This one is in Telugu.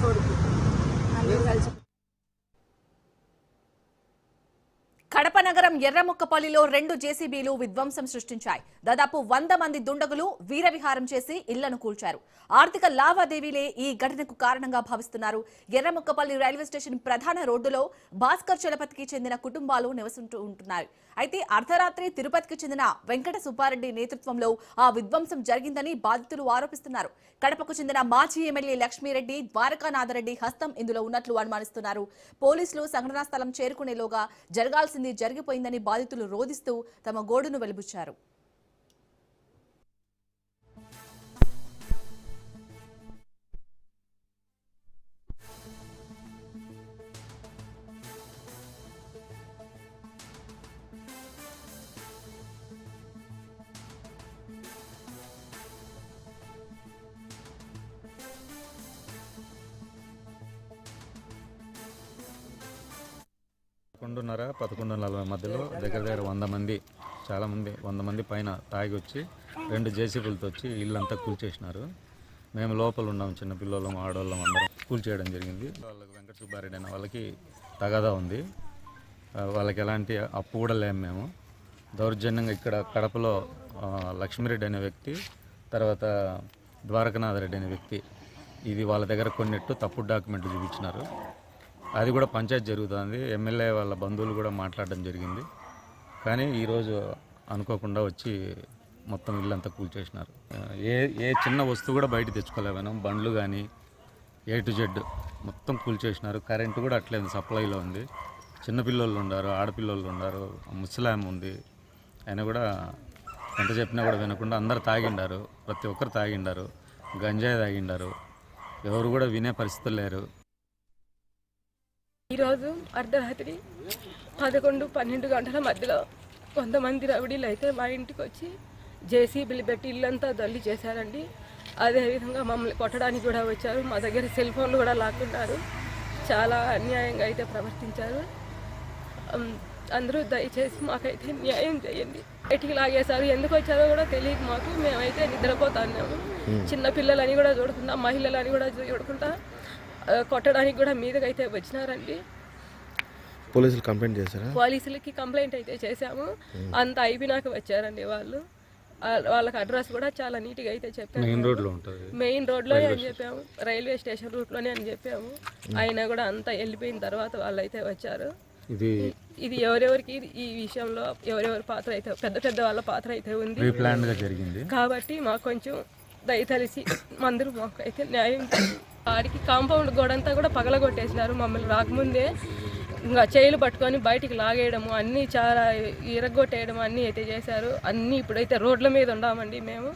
కోరుకుంటున్నాం. కడప నగరం ఎర్రముక్కపల్లిలో 2 జేసీబీలు విధ్వంసం సృష్టించాయి. దాదాపు 100 మంది దుండగులు వీరవిహారం చేసి ఇళ్లను కూల్చారు. ఆర్థిక లావాదేవీలే ఈ ఘటనకు కారణంగా భావిస్తున్నారు. ఎర్రముక్కపల్లి రైల్వే స్టేషన్ ప్రధాన రోడ్డులో భాస్కర్ చలపతికి చెందిన కుటుంబాలు నివసిస్తుంటున్నారు. అయితే అర్ధరాత్రి తిరుపతికి చెందిన వెంకట సుబ్బారెడ్డి నేతృత్వంలో ఆ విధ్వంసం జరిగిందని బాధితులు ఆరోపిస్తున్నారు. కడపకు చెందిన మాజీ ఎమ్మెల్యే లక్ష్మీరెడ్డి, ద్వారకానాథరెడ్డి హస్తం ఇందులో ఉన్నట్లు అనుమానిస్తున్నారు. పోలీసులు సంఘటనా స్థలం చేరుకునేలోగా జరగాల్సింది జరిగిపోయిందని బాధితులు రోధిస్తూ తమ గోడును వెలిబుచ్చారు. పదకొండున్నర 11:40 మధ్యలో దగ్గర 100 మంది, చాలామంది 100 మంది పైన తాగి వచ్చి 2 జేసీబీలతో వచ్చి ఇల్లంతా కూల్చేసినారు. మేము లోపల ఉన్నాం, చిన్నపిల్లలం, ఆడవాళ్ళం అందరం కూల్చేయడం జరిగింది. వాళ్ళకి వెంకట సుబ్బారెడ్డి అనే వాళ్ళకి తగాదా ఉంది. వాళ్ళకి ఎలాంటి అప్పు కూడా లేము. మేము దౌర్జన్యంగా ఇక్కడ కడపలో లక్ష్మీరెడ్డి అనే వ్యక్తి, తర్వాత ద్వారకనాథరెడ్డి అనే వ్యక్తి, ఇది వాళ్ళ దగ్గర కొన్నిట్టు తప్పుడు డాక్యుమెంట్లు చూపించినారు. అది కూడా పంచాయతీ జరుగుతుంది. ఎమ్మెల్యే వాళ్ళ బంధువులు కూడా మాట్లాడడం జరిగింది. కానీ ఈరోజు అనుకోకుండా వచ్చి మొత్తం ఇల్లంతా కూల్చేసినారు. ఏ చిన్న వస్తువు కూడా బయట తెచ్చుకోలేము. బండ్లు కానీ A to Z మొత్తం కూల్చేసినారు. కరెంటు కూడా అట్లేదు, సప్లైలో ఉంది. చిన్నపిల్లలు ఉన్నారు, ఆడపిల్లలు ఉన్నారు, ముసలాం ఉంది. ఆయన కూడా ఎంత చెప్పినా కూడా వినకుండా అందరు తాగిండారు. ప్రతి ఒక్కరు తాగిండారు, గంజాయి తాగిండారు. ఎవరు కూడా వినే పరిస్థితులు లేరు. ఈరోజు అర్ధరాత్రి 11-12 గంటల మధ్యలో 100 మంది రౌడీలు అయితే మా ఇంటికి వచ్చి జేసీబీలు పెట్టి ఇల్లంతా దల్లి చేశారండి. అదేవిధంగా మమ్మల్ని కొట్టడానికి కూడా వచ్చారు. మా దగ్గర సెల్ ఫోన్లు కూడా లాక్కున్నారు. చాలా అన్యాయంగా అయితే ప్రవర్తించారు. అందరూ దయచేసి మాకైతే న్యాయం చేయండి. బయటికి లాగేశారు. ఎందుకు వచ్చారో కూడా తెలియదు మాకు. మేమైతే నిద్రపోతున్నాము. చిన్నపిల్లలని కూడా చూడకుండా, మహిళలని కూడా చూడకుండా కొట్టడానికి కూడా మీదకైతే వచ్చినారండి. పోలీసులు కంప్లైంట్ చేశారా? పోలీసులకి కంప్లైంట్ అయితే చేశాము. అంత అయిపోయినాక వచ్చారండి వాళ్ళు. వాళ్ళకి అడ్రస్ కూడా చాలా నీట్గా అయితే చెప్పాము. మెయిన్ రోడ్లోనే అని చెప్పాము, రైల్వే స్టేషన్ రూట్లోనే అని చెప్పాము. అయినా కూడా అంతా వెళ్ళిపోయిన తర్వాత వాళ్ళు అయితే వచ్చారు. ఇది ఎవరెవరికి ఈ విషయంలో ఎవరెవరి పాత్ర అయితే, పెద్ద వాళ్ళ పాత్ర అయితే ఉంది కాబట్టి మాకు కొంచెం దయతలిసి అందరూ మాకు అయితే న్యాయం. వాడికి కాంపౌండ్ గోడంతా కూడా పగలగొట్టేసినారు. మమ్మల్ని రాకముందే ఇంకా చేయిలు పట్టుకొని బయటికి లాగేయడము, అన్నీ చాలా ఇరగొట్టేయడం అన్నీ అయితే చేశారు. అన్నీ ఇప్పుడైతే రోడ్ల మీద ఉన్నామండి మేము.